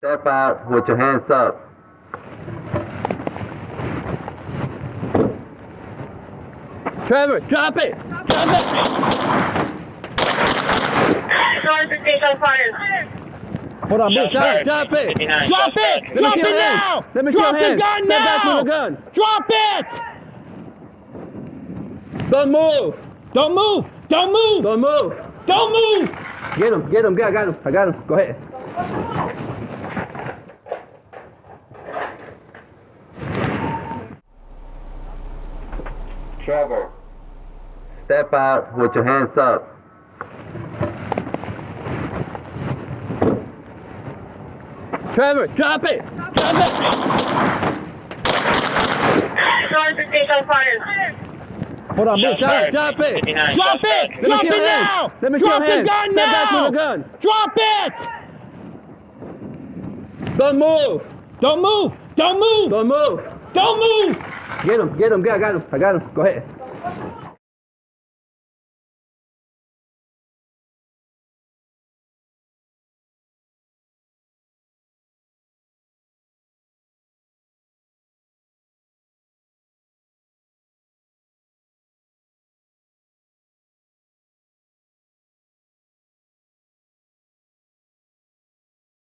Step out with your hands up. Trevor, drop it! Drop it! Going to station fire. Hold on, move, drop it! Drop it! Drop it now! Let me Drop see your the hands. gun Step back now! with the gun. Drop it! Don't move! Don't move! Don't move! Don't move! Don't move! Get him, I got him. Go ahead. Trevor, step out with your hands up. Trevor, drop it! Drop it! Going to station fire. Hold on, move, drop it! Drop it! Let Drop me it see your now! hands. Let me see Drop your the hands. gun Step back now! with the gun. Drop it! Don't move! Don't move! Don't move! Don't move! Don't move! Get him, I got him. Go ahead.